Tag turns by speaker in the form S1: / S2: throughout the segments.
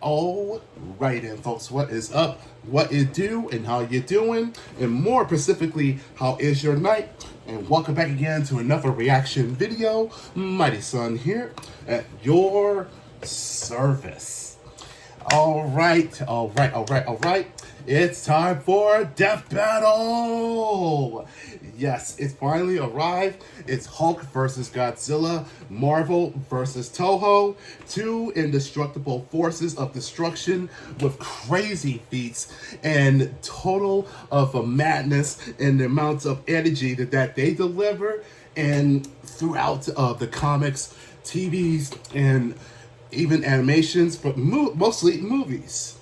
S1: All right, and folks, what is up? What it do, and how you doing? And more specifically, how is your night? And welcome back again to another reaction video. Mighty Sun here at your service. All right. It's time for Death Battle. Yes, it's finally arrived. It's Hulk versus Godzilla, Marvel versus Toho, two indestructible forces of destruction with crazy feats and total of a madness and the amounts of energy that they deliver and throughout the comics, TVs, and even animations, but mostly movies.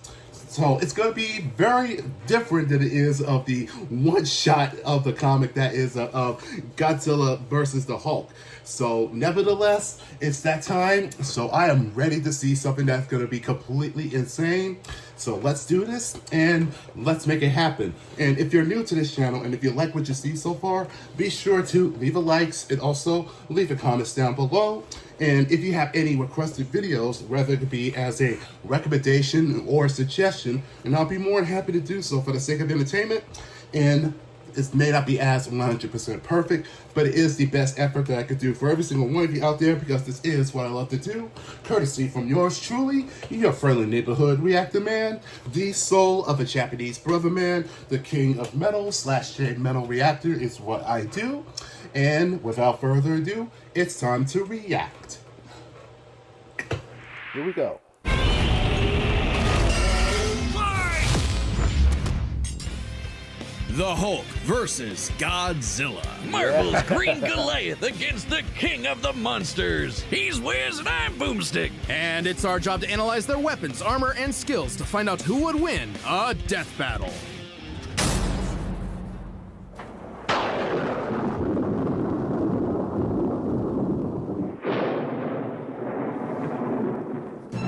S1: So it's going to be very different than it is of the one shot of the comic that is of Godzilla versus the Hulk. So nevertheless, it's that time. So I am ready to see something that's going to be completely insane. So let's do this and let's make it happen. And if you're new to this channel and if you like what you see so far, be sure to leave a like and also leave a comments down below. And if you have any requested videos, whether it be as a recommendation or a suggestion, and I'll be more than happy to do so for the sake of entertainment. And it may not be as 100% perfect, but it is the best effort that I could do for every single one of you out there, because this is what I love to do. Courtesy from yours truly, your friendly neighborhood reactor man, the soul of a Japanese brother man, the king of metal / shade metal reactor is what I do. And without further ado, it's time to react. Here we go.
S2: The Hulk versus Godzilla.
S3: Marvel's Green Goliath against the king of the monsters. He's Wiz and I'm Boomstick.
S2: And it's our job to analyze their weapons, armor, and skills to find out who would win a death battle.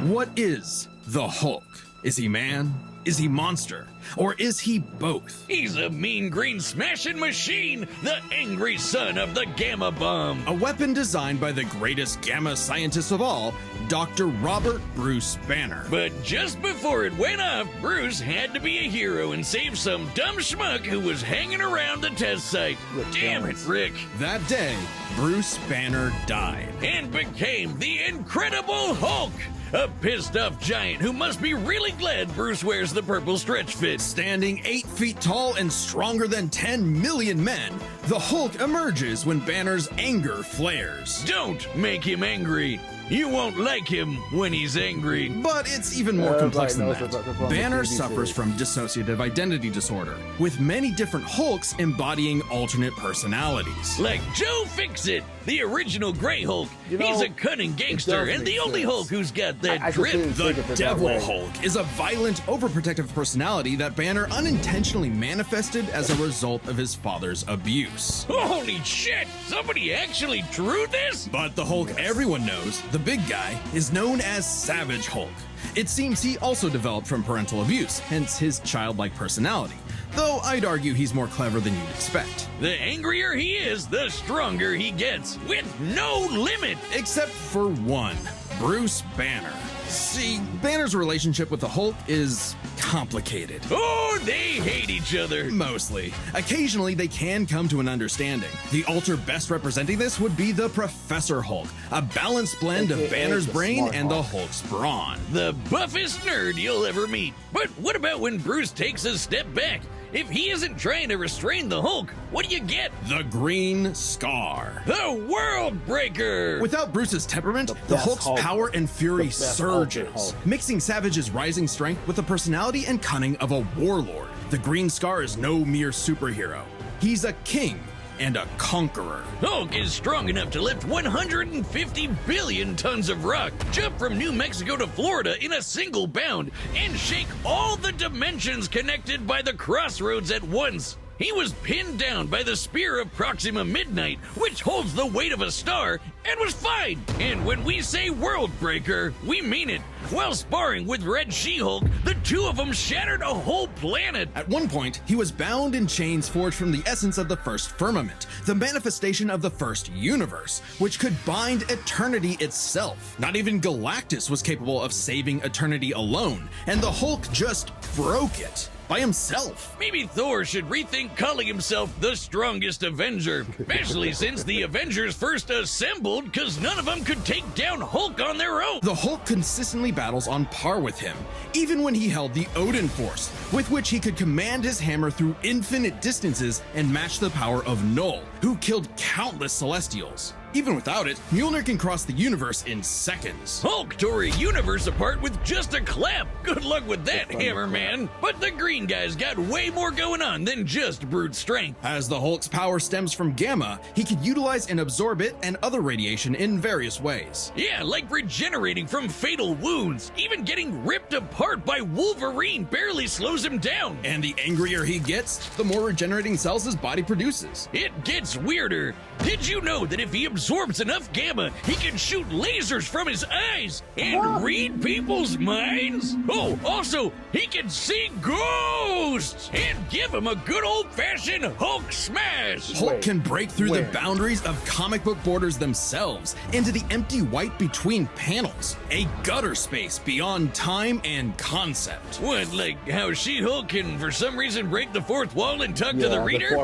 S2: What is the Hulk? Is he man? Is he monster? Or is he both?
S3: He's a mean green smashing machine, the angry son of the Gamma Bomb.
S2: A weapon designed by the greatest gamma scientist of all, Dr. Robert Bruce Banner.
S3: But just before it went off, Bruce had to be a hero and save some dumb schmuck who was hanging around the test site. Damn it, Rick.
S2: That day, Bruce Banner died.
S3: And became the Incredible Hulk. A pissed-off giant who must be really glad Bruce wears the purple stretch fit.
S2: Standing 8 feet tall and stronger than 10 million men, the Hulk emerges when Banner's anger flares.
S3: Don't make him angry. You won't like him when he's angry.
S2: But it's even more complex than that. Banner suffers from dissociative identity disorder, with many different Hulks embodying alternate personalities.
S3: Like Joe Fixit, the original Grey Hulk. He's a cunning gangster and the only Hulk who's got that drip.
S2: The Devil Hulk is a violent, overprotective personality that Banner unintentionally manifested as a result of his father's abuse.
S3: Holy shit! Somebody actually drew this?
S2: But the Hulk everyone knows, the big guy, is known as Savage Hulk. It seems he also developed from parental abuse, hence his childlike personality. Though I'd argue he's more clever than you'd expect.
S3: The angrier he is, the stronger he gets, with no limit.
S2: Except for one, Bruce Banner. See, Banner's relationship with the Hulk is complicated.
S3: Oh, they hate each other.
S2: Mostly. Occasionally, they can come to an understanding. The alter best representing this would be the Professor Hulk, a balanced blend of Banner's brain and the Hulk's brawn.
S3: The buffest nerd you'll ever meet. But what about when Bruce takes a step back? If he isn't trying to restrain the Hulk, what do you get?
S2: The Green Scar.
S3: The World Breaker!
S2: Without Bruce's temperament, the Hulk's power and fury surges, mixing Savage's rising strength with the personality and cunning of a warlord. The Green Scar is no mere superhero. He's a king and a conqueror.
S3: Hulk is strong enough to lift 150 billion tons of rock, jump from New Mexico to Florida in a single bound, and shake all the dimensions connected by the crossroads at once. he was pinned down by the spear of Proxima Midnight, which holds the weight of a star, and was fine. And when we say world breaker, we mean it. While sparring with Red She-Hulk, the two of them shattered a whole planet.
S2: At one point, he was bound in chains forged from the essence of the first firmament, the manifestation of the first universe, which could bind eternity itself. Not even Galactus was capable of saving eternity alone, and the Hulk just broke it. By himself.
S3: Maybe Thor should rethink calling himself the strongest Avenger, especially since the Avengers first assembled because none of them could take down Hulk on their own.
S2: The Hulk consistently battles on par with him, even when he held the Odin Force, with which he could command his hammer through infinite distances and match the power of Null, who killed countless Celestials. Even without it, Mjolnir can cross the universe in seconds.
S3: Hulk tore a universe apart with just a clap. Good luck with that, Hammer Man. But the green guy's got way more going on than just brute strength.
S2: As the Hulk's power stems from gamma, he can utilize and absorb it and other radiation in various ways.
S3: Yeah, like regenerating from fatal wounds. Even getting ripped apart by Wolverine barely slows him down.
S2: And the angrier he gets, the more regenerating cells his body produces.
S3: It gets weirder. Did you know that if he absorbs enough gamma, he can shoot lasers from his eyes and read people's minds? Oh, also, he can see ghosts and give him a good old-fashioned Hulk smash.
S2: Hulk can break through the boundaries of comic book borders themselves into the empty white between panels, a gutter space beyond time and concept.
S3: What, like how She-Hulk can for some reason break the fourth wall and talk to the reader?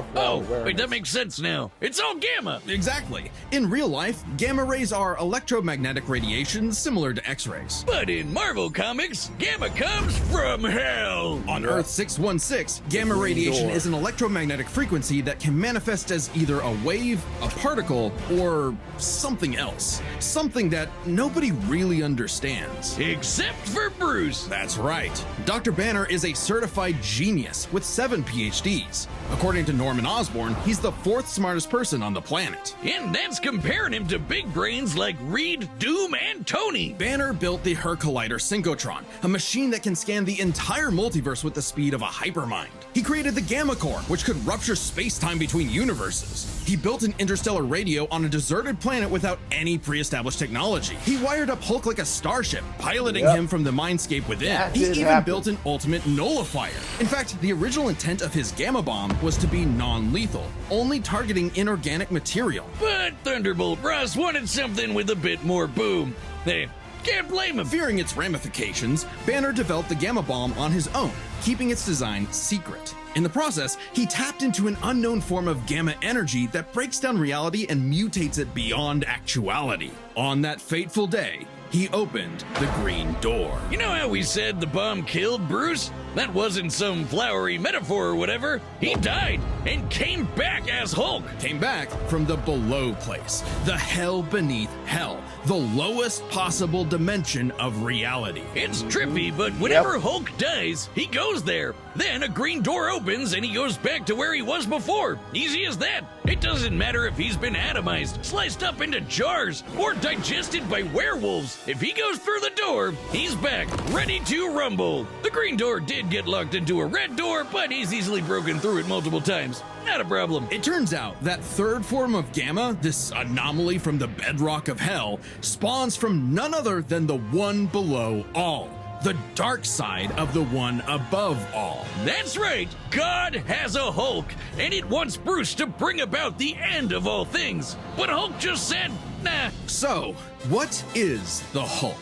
S3: Wait, that makes sense now. It's all gamma.
S2: Exactly. In real life, gamma rays are electromagnetic radiation similar to X-rays.
S3: But in Marvel Comics, gamma comes from hell.
S2: On Earth 616, gamma radiation is an electromagnetic frequency that can manifest as either a wave, a particle, or something else. Something that nobody really understands.
S3: Except for Bruce.
S2: That's right. Dr. Banner is a certified genius with 7 PhDs. According to Norman Osborn, he's the 4th smartest person on the planet.
S3: And that's comparing him to big brains like Reed, Doom, and Tony.
S2: Banner built the Her Collider Synchrotron, a machine that can scan the entire multiverse with the speed of a hypermind. He created the Gamma Core, which could rupture space-time between universes. He built an interstellar radio on a deserted planet without any pre-established technology. He wired up Hulk like a starship, piloting him from the mindscape within. He even built an ultimate nullifier. In fact, the original intent of his Gamma Bomb was to be non-lethal, only targeting inorganic material.
S3: But Thunderbolt Ross wanted something with a bit more boom. Hey, can't blame him.
S2: Fearing its ramifications, Banner developed the Gamma Bomb on his own, keeping its design secret. In the process, he tapped into an unknown form of gamma energy that breaks down reality and mutates it beyond actuality. On that fateful day, he opened the Green Door.
S3: You know how we said the bomb killed Bruce? That wasn't some flowery metaphor or whatever. He died and came back as Hulk.
S2: Came back from the below place, the hell beneath hell, the lowest possible dimension of reality.
S3: It's trippy, but whenever Hulk dies, he goes there. Then a green door opens and he goes back to where he was before. Easy as that. It doesn't matter if he's been atomized, sliced up into jars, or digested by werewolves. If he goes through the door, he's back, ready to rumble. The green door did get locked into a red door, but he's easily broken through it multiple times. Not a problem.
S2: It turns out that third form of gamma, this anomaly from the bedrock of hell, spawns from none other than the one below all. The dark side of the one above all.
S3: That's right, God has a Hulk, and it wants Bruce to bring about the end of all things. But Hulk just said, nah.
S2: So, what is the Hulk?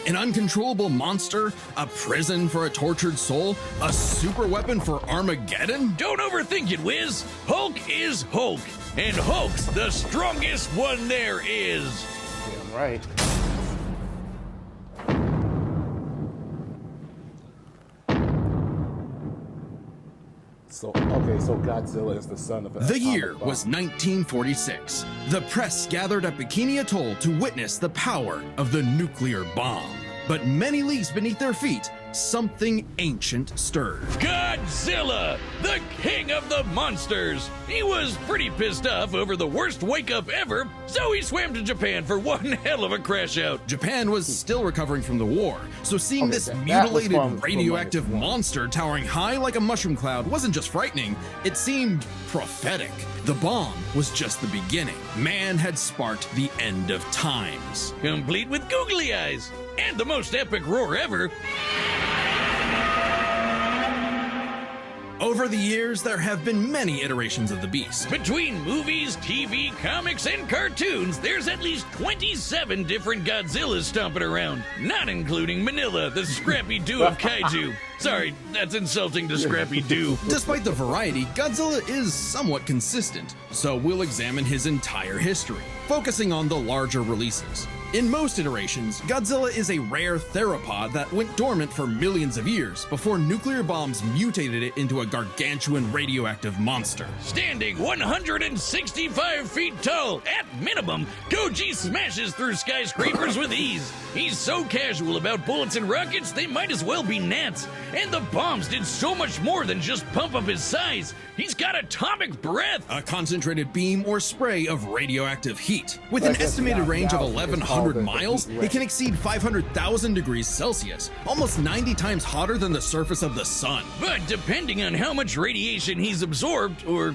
S2: An uncontrollable monster? A prison for a tortured soul? A super weapon for Armageddon?
S3: Don't overthink it, Wiz. Hulk is Hulk, and Hulk's the strongest one there is.
S1: Damn right. So Godzilla is the son of a...
S2: The year was 1946. The press gathered at Bikini Atoll to witness the power of the nuclear bomb. But many leagues beneath their feet, something ancient stirred.
S3: Godzilla, the king of the monsters. He was pretty pissed off over the worst wake-up ever, so he swam to Japan for one hell of a crash out.
S2: Japan was still recovering from the war, so seeing this
S4: that was
S2: mutilated
S4: from
S2: radioactive monster towering high like a mushroom cloud wasn't just frightening, it seemed prophetic. The bomb was just the beginning. Man had sparked the end of times.
S3: Complete with googly eyes and the most epic roar ever.
S2: Over the years, there have been many iterations of the beast.
S3: Between movies, TV, comics, and cartoons, there's at least 27 different Godzillas stomping around, not including Manila, the Scrappy Doo of kaiju. Sorry, that's insulting to Scrappy Doo.
S2: Despite the variety, Godzilla is somewhat consistent, so we'll examine his entire history, focusing on the larger releases. In most iterations, Godzilla is a rare theropod that went dormant for millions of years before nuclear bombs mutated it into a gargantuan radioactive monster.
S3: Standing 165 feet tall, at minimum, Goji smashes through skyscrapers with ease. He's so casual about bullets and rockets, they might as well be gnats. And the bombs did so much more than just pump up his size. He's got atomic breath.
S2: A concentrated beam or spray of radioactive heat. With an estimated range of 1,100 miles, it can exceed 500,000 degrees Celsius, almost 90 times hotter than the surface of the sun.
S3: But depending on how much radiation he's absorbed, or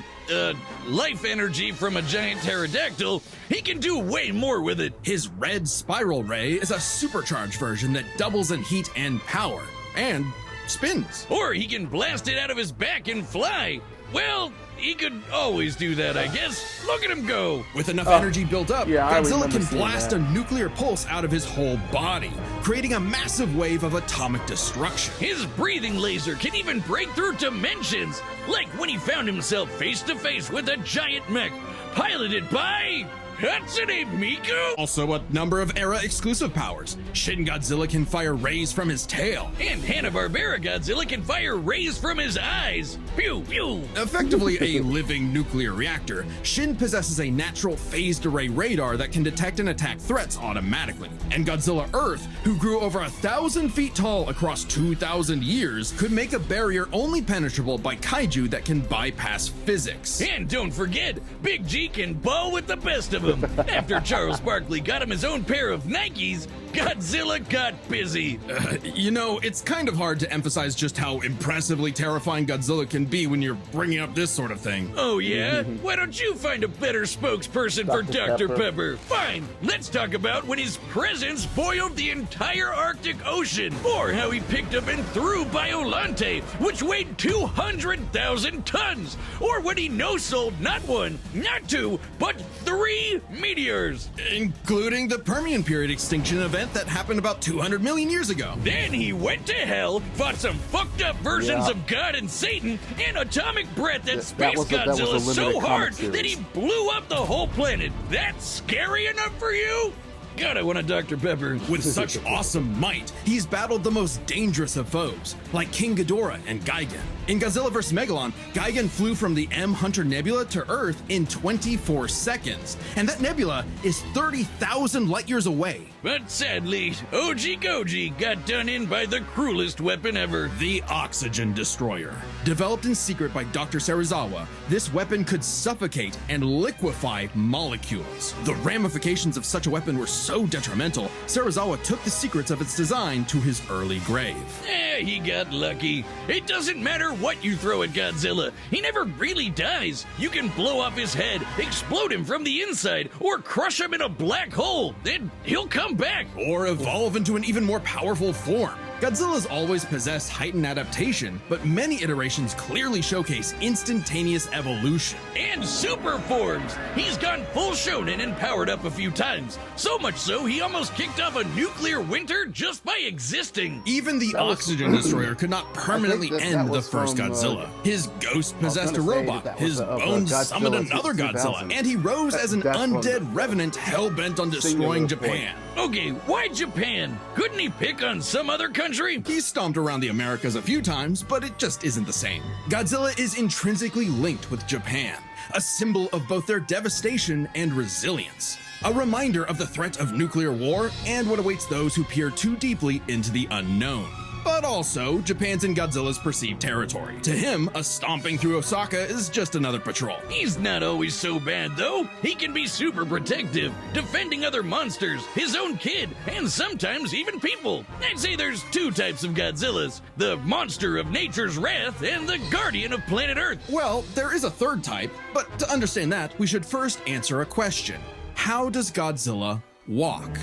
S3: life energy from a giant pterodactyl, he can do way more with it.
S2: His red spiral ray is a supercharged version that doubles in heat and power, and spins.
S3: Or he can blast it out of his back and fly. Well, he could always do that, I guess. Look at him go.
S2: With enough energy built up,
S4: yeah, I
S2: Godzilla
S4: remember
S2: can
S4: seeing
S2: blast
S4: that.
S2: a nuclear pulse out of his whole body, creating a massive wave of atomic destruction.
S3: His breathing laser can even break through dimensions, like when he found himself face to face with a giant mech piloted by Hatsune Miku.
S2: Also a number of era-exclusive powers. Shin Godzilla can fire rays from his tail.
S3: And Hanna-Barbera Godzilla can fire rays from his eyes. Pew, pew.
S2: Effectively a living nuclear reactor, Shin possesses a natural phased array radar that can detect and attack threats automatically. And Godzilla Earth, who grew over 1,000 feet tall across 2,000 years, could make a barrier only penetrable by kaiju that can bypass physics.
S3: And don't forget, Big G can ball with the best of them. After Charles Barkley got him his own pair of Nikes, Godzilla got busy.
S2: You know, it's kind of hard to emphasize just how impressively terrifying Godzilla can be when you're bringing up this sort of thing.
S3: Oh yeah? Why don't you find a better spokesperson for Dr.
S4: Pepper.
S3: Pepper? Fine, let's talk about when his presence boiled the entire Arctic Ocean, or how he picked up and threw Biolante, which weighed 200,000 tons, or when he no-sold not one, not two, but 3 meteors.
S2: Including the Permian period extinction event that happened about 200 million years ago.
S3: Then he went to hell, fought some fucked up versions
S4: Yeah.
S3: of God and Satan, and atomic breath at
S4: That
S3: Space
S4: was a
S3: Godzilla
S4: limited
S3: so
S4: comic
S3: hard
S4: series.
S3: that he blew up the whole planet. That's scary enough for you? God, I want a Dr. Pepper.
S2: With such awesome might, he's battled the most dangerous of foes, like King Ghidorah and Gigan. In Godzilla vs. Megalon, Gigan flew from the M Hunter Nebula to Earth in 24 seconds, and that nebula is 30,000 light years away.
S3: But sadly, OG Goji got done in by the cruelest weapon ever.
S2: The Oxygen Destroyer. Developed in secret by Dr. Serizawa, this weapon could suffocate and liquefy molecules. The ramifications of such a weapon were so detrimental, Serizawa took the secrets of its design to his early grave.
S3: He got lucky. It doesn't matter what you throw at Godzilla. He never really dies. You can blow off his head, explode him from the inside, or crush him in a black hole. Then he'll come back.
S2: Or evolve into an even more powerful form. Godzilla's always possessed heightened adaptation, but many iterations clearly showcase instantaneous evolution.
S3: And super forms. He's gone full shonen and powered up a few times. So much so, he almost kicked off a nuclear winter just by existing.
S2: Even the Oxygen Destroyer could not permanently
S4: that
S2: end the
S4: was
S2: first
S4: from,
S2: Godzilla. His ghost possessed a
S4: gonna say
S2: robot,
S4: that was
S2: his
S4: of,
S2: bones
S4: Godzilla
S2: summoned another
S4: 2000.
S2: Godzilla, and he rose as an
S4: That's from
S2: undead revenant hell-bent on destroying
S4: Singular point.
S2: Japan.
S3: Okay, why Japan? Couldn't he pick on some other country?
S2: He stomped around the Americas a few times, but it just isn't the same. Godzilla is intrinsically linked with Japan, a symbol of both their devastation and resilience. A reminder of the threat of nuclear war and what awaits those who peer too deeply into the unknown. but also Japan's and Godzilla's perceived territory. To him, a stomping through Osaka is just another patrol.
S3: He's not always so bad, though. He can be super protective, defending other monsters, his own kid, and sometimes even people. I'd say there's two types of Godzillas: the monster of nature's wrath and the guardian of planet Earth.
S2: Well, there is a third type, but to understand that, we should first answer a question. How does Godzilla walk?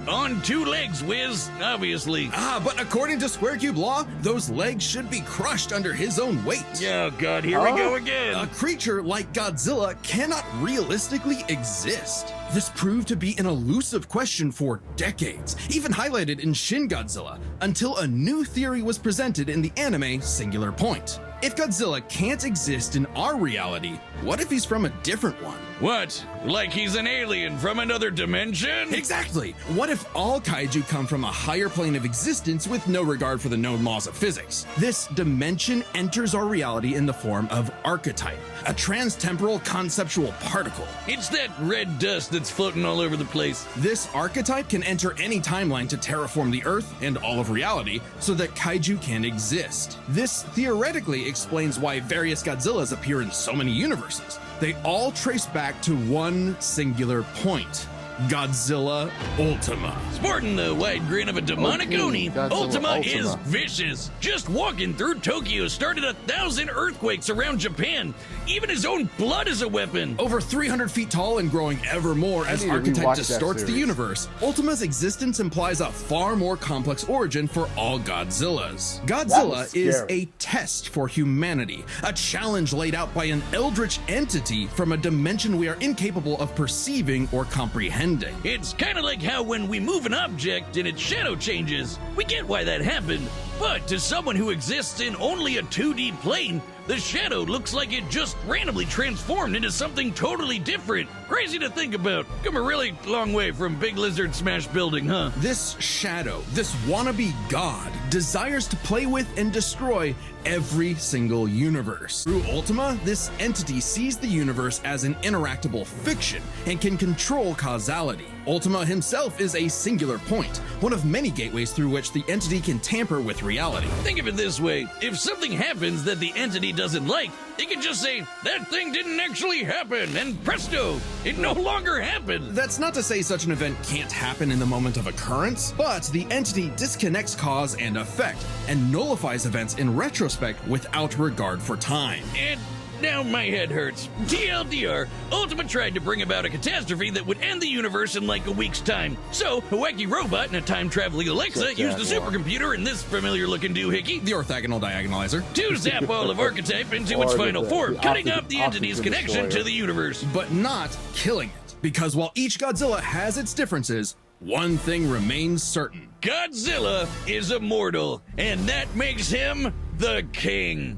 S3: On two legs, Wiz, obviously.
S2: But according to Square Cube law, those legs should be crushed under his own weight.
S3: Oh god, here we go again.
S2: A creature like Godzilla cannot realistically exist. This proved to be an elusive question for decades, even highlighted in Shin Godzilla, until a new theory was presented in the anime Singular Point. If Godzilla can't exist in our reality, what if he's from a different one?
S3: What? Like he's an alien from another dimension?
S2: Exactly! What if all kaiju come from a higher plane of existence with no regard for the known laws of physics? This dimension enters our reality in the form of archetype, a transtemporal conceptual particle.
S3: It's that red dust that's floating all over the place.
S2: This archetype can enter any timeline to terraform the Earth and all of reality so that kaiju can exist. This theoretically explains why various Godzillas appear in so many universes. They all trace back to one singular point: Godzilla Ultima.
S3: Sporting the wide grin of a demonic Oni, Ultima is vicious. Just walking through Tokyo started 1,000 earthquakes around Japan. Even his own blood is a weapon.
S2: Over 300 feet tall and growing ever more as archetype distorts the universe, Ultima's existence implies a far more complex origin for all Godzillas. Godzilla is a test for humanity, a challenge laid out by an eldritch entity from a dimension we are incapable of perceiving or comprehending.
S3: It's kind of like how when we move an object and its shadow changes. We get why that happened, but to someone who exists in only a 2D plane, the shadow looks like it just randomly transformed into something totally different. Crazy to think about. Come a really long way from Big Lizard Smash Building, huh?
S2: This shadow, this wannabe god, desires to play with and destroy every single universe. Through Ultima, this entity sees the universe as an interactable fiction and can control causality. Ultima himself is a singular point, one of many gateways through which the entity can tamper with reality.
S3: Think of it this way: if something happens that the entity doesn't like, it can just say, that thing didn't actually happen, and presto, it no longer happened.
S2: That's not to say such an event can't happen in the moment of occurrence, but the entity disconnects cause and effect and nullifies events in retrospect without regard for time.
S3: And now my head hurts. TLDR, Ultima tried to bring about a catastrophe that would end the universe in like a week's time. So, a wacky robot and a time-traveling Alexa used a supercomputer and this familiar-looking doohickey,
S2: The orthogonal diagonalizer,
S3: to zap all of archetype into its final form, cutting off the entity's connection to the universe.
S2: but not killing it. Because while each Godzilla has its differences, one thing remains certain.
S3: Godzilla is immortal, and that makes him the king.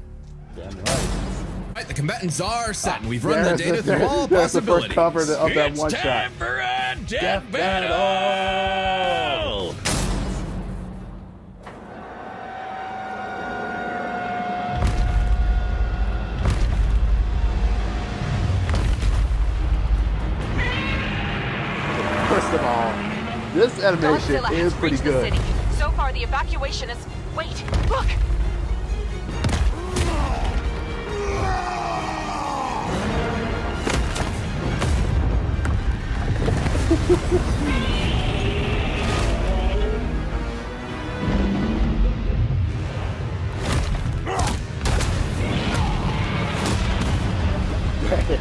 S4: Damn right.
S2: Right, the combatants are set, and we've run the data through all
S4: There's the
S2: possibilities.
S4: first cover of that
S3: It's
S4: one
S3: time
S4: shot.
S3: for a death
S4: battle!
S3: battle!
S4: First of all, this animation
S5: Godzilla
S4: is
S5: has
S4: pretty
S5: reached
S4: good.
S5: the city. So far, the evacuation is... Wait, look!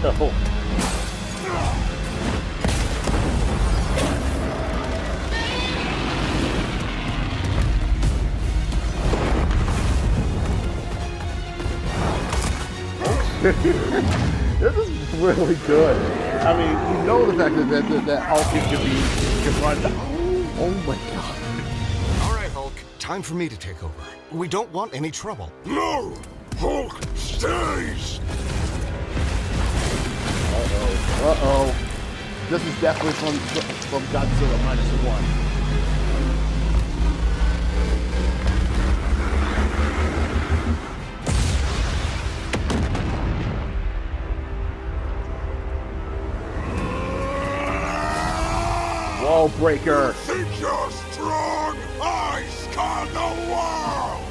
S4: Hell. This is really good. I mean, you know the fact that Hulk can run. Oh my god.
S6: All right, Hulk. Time for me to take over. We don't want any trouble.
S7: No! Hulk stays!
S4: Uh-oh. This is definitely from Godzilla -1. Wall breaker.
S7: Think you're strong? I conquer the world!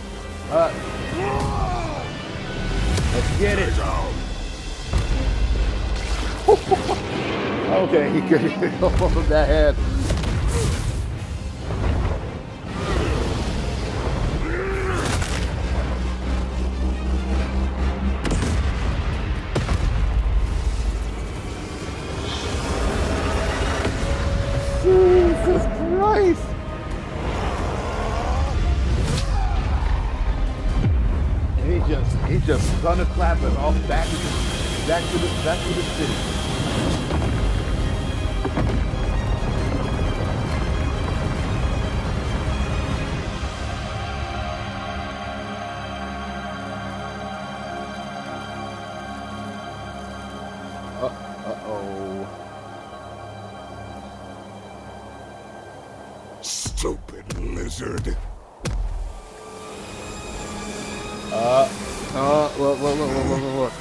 S4: Let's get it. Okay, he could hold that head. Jesus Christ! And he just thunderclapping off back to the city. Uh-oh.
S7: Stupid lizard.
S4: Look.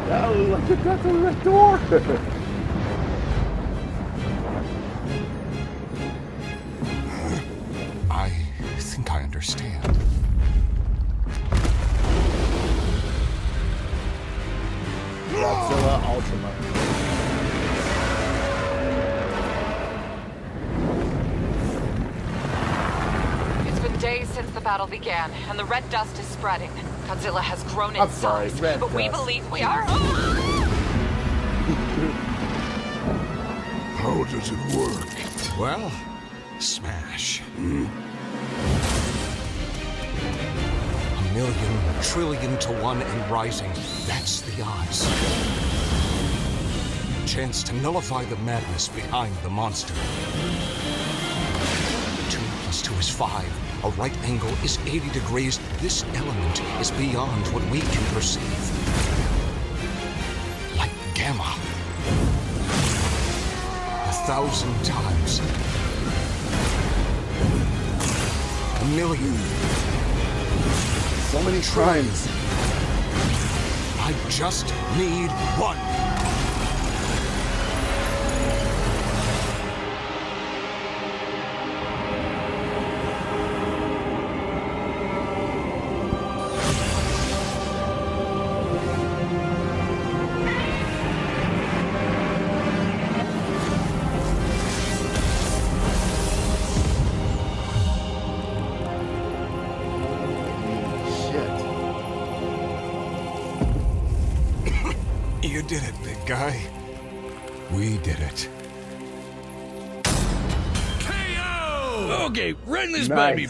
S4: That was like the death of the door.
S6: I think I understand.
S4: Godzilla Ultima.
S5: It's been days since the battle began, and the red dust is spreading. Godzilla has grown in
S4: I'm sorry,
S5: size,
S4: red
S5: but we
S4: dust.
S5: believe we are.
S7: How does it work?
S6: Well, smash. A million, trillion to one and rising. That's the odds. Chance to nullify the madness behind the monster. 2 + 2 is 5. A right angle is 80 degrees. This element is beyond what we can perceive. Like gamma. 1,000 times. A million.
S4: So many times.
S6: I just need one. You did it, big guy. We did it.
S3: KO! Okay, run this
S4: Nice.
S3: by me.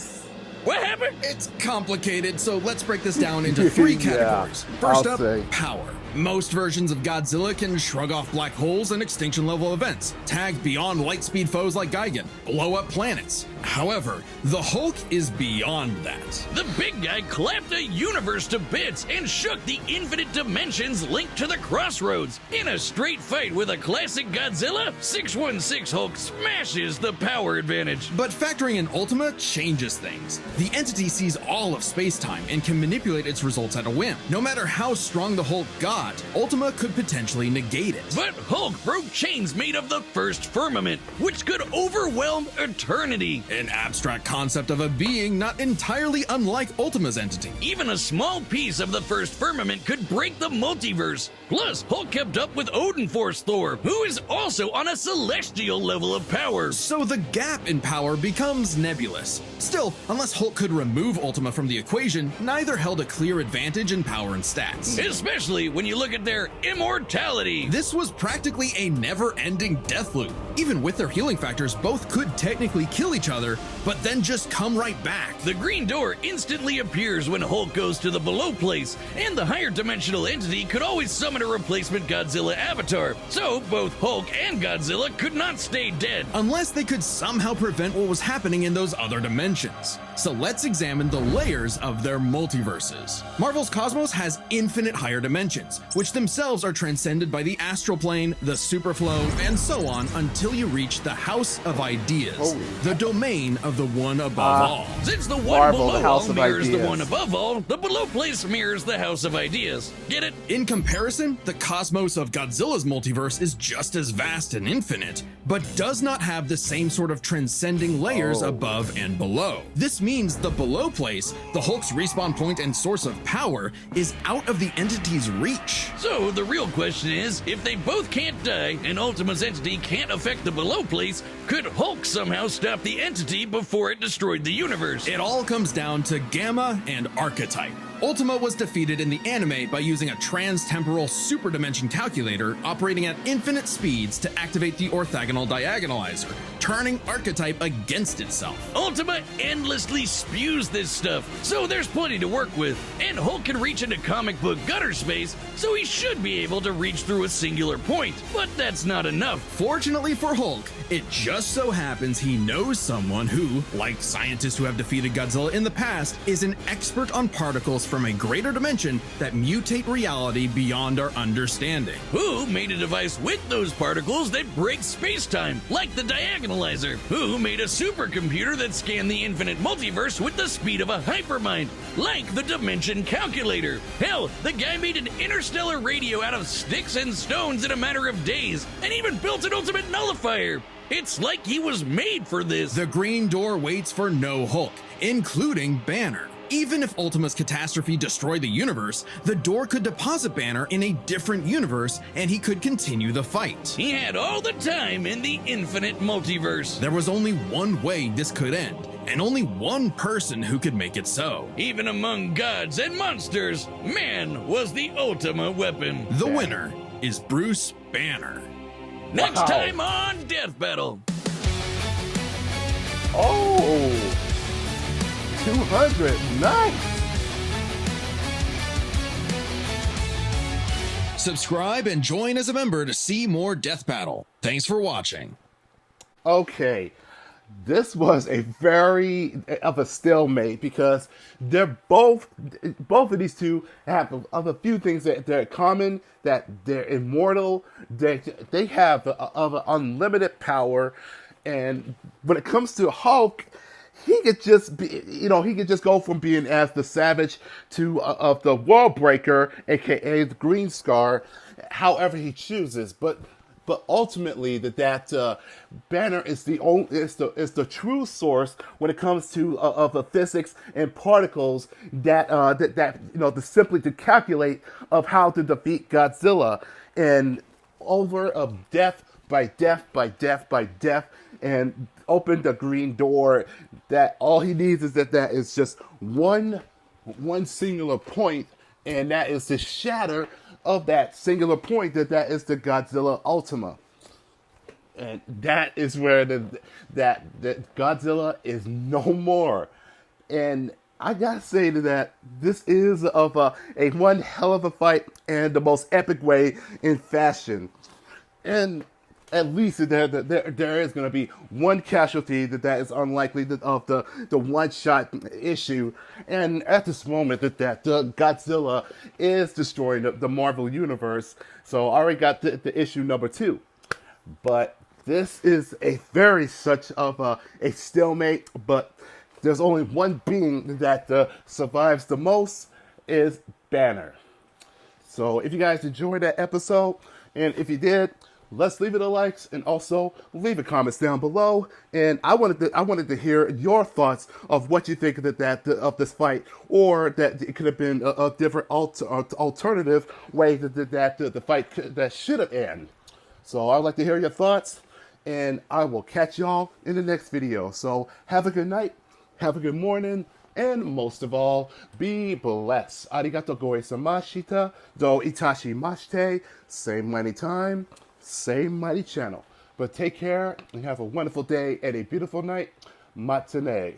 S3: What happened?
S2: It's complicated, so let's break this down into 3
S4: Yeah,
S2: categories. First
S4: I'll
S2: up,
S4: say.
S2: power. Most versions of Godzilla can shrug off black holes and extinction level events, tag beyond light speed foes like Gigan, blow up planets. However, the Hulk is beyond that.
S3: The big guy clapped a universe to bits and shook the infinite dimensions linked to the crossroads. In a straight fight with a classic Godzilla, 616 Hulk smashes the power advantage.
S2: But factoring in Ultima changes things. The entity sees all of space-time and can manipulate its results at a whim. No matter how strong the Hulk got, Ultima could potentially negate it.
S3: But Hulk broke chains made of the first firmament, which could overwhelm eternity.
S2: An abstract concept of a being not entirely unlike Ultima's entity.
S3: Even a small piece of the first firmament could break the multiverse. Plus, Hulk kept up with Odin Force Thor, who is also on a celestial level of power.
S2: So the gap in power becomes nebulous. Still, unless Hulk could remove Ultima from the equation, neither held a clear advantage in power and stats.
S3: Especially when you look at their immortality.
S2: This was practically a never-ending death loop. Even with their healing factors, both could technically kill each other, but then just come right back.
S3: The green door instantly appears when Hulk goes to the below place, and the higher dimensional entity could always summon a replacement Godzilla avatar. So both Hulk and Godzilla could not stay dead.
S2: Unless they could somehow prevent what was happening in those other dimensions. So let's examine the layers of their multiverses. Marvel's cosmos has infinite higher dimensions, which themselves are transcended by the astral plane, the superflow, and so on until you reach the House of Ideas, the domain of the one above all.
S3: Since the one
S4: Marvel,
S3: below
S4: the House
S3: all
S4: of
S3: mirrors the
S4: Ideas.
S3: one above all, the below place mirrors the House of Ideas. Get it?
S2: In comparison, the cosmos of Godzilla's multiverse is just as vast and infinite, but does not have the same sort of transcending layers above and below. This means the below place, the Hulk's respawn point and source of power, is out of the entity's reach.
S3: So the real question is, if they both can't die and Ultima's entity can't affect the below place, could Hulk somehow stop the entity before it destroyed the universe?
S2: It all comes down to Gamma and Archetype. Ultima was defeated in the anime by using a trans-temporal superdimension calculator operating at infinite speeds to activate the orthogonal diagonalizer, turning Archetype against itself.
S3: Ultima endlessly spews this stuff, so there's plenty to work with. And Hulk can reach into comic book gutter space, so he should be able to reach through a singular point. But that's not enough.
S2: Fortunately for Hulk, it just so happens he knows someone who, like scientists who have defeated Godzilla in the past, is an expert on particles from a greater dimension that mutate reality beyond our understanding.
S3: Who made a device with those particles that breaks space-time, like the diagonalizer? Who made a supercomputer that scanned the infinite multiverse with the speed of a hypermind, like the dimension calculator? Hell, the guy made an interstellar radio out of sticks and stones in a matter of days, and even built an ultimate nullifier. It's like he was made for this.
S2: The Green Door waits for no Hulk, including Banner. Even if Ultima's catastrophe destroyed the universe, the Door could deposit Banner in a different universe and he could continue the fight.
S3: He had all the time in the infinite multiverse.
S2: There was only one way this could end, and only one person who could make it so.
S3: Even among gods and monsters, man was the Ultima weapon.
S2: The winner is Bruce Banner.
S3: Next time on Death Battle.
S4: Oh, 200, nice.
S2: Subscribe and join as a member to see more Death Battle. Thanks for watching.
S4: Okay, this was a very of a stalemate because they're both of these two have a few things that they're common, that they're immortal, they have of unlimited power, and when it comes to Hulk, he could just be, he could just go from being as the Savage to of the World Breaker, aka the Green Scar, however he chooses. But ultimately, that Banner is the true source when it comes to of the physics and particles that simply to calculate of how to defeat Godzilla, and over of death by death by death by death, and open the Green Door. That all he needs is that is just one singular point, and that is the shatter of that singular point that is the Godzilla Ultima. And that is where that Godzilla is no more. And I gotta say that this is of a one hell of a fight, and the most epic way in fashion. And at least there is going to be one casualty that is unlikely of the one-shot issue. And at this moment that Godzilla is destroying the Marvel Universe. So I already got the issue number 2. But this is a very such of a stalemate. But there's only one being that survives the most, is Banner. So if you guys enjoyed that episode, and if you did, let's leave it a likes, and also leave a comments down below. And I wanted to hear your thoughts of what you think of this fight, or that it could have been a different alternative way that the fight that should have ended. So I'd like to hear your thoughts, and I will catch y'all in the next video. So have a good night, have a good morning, and most of all, be blessed. Arigato goisamashita, do itashi mashite. Same mighty time, same mighty channel. But take care and have a wonderful day and a beautiful night. Matane.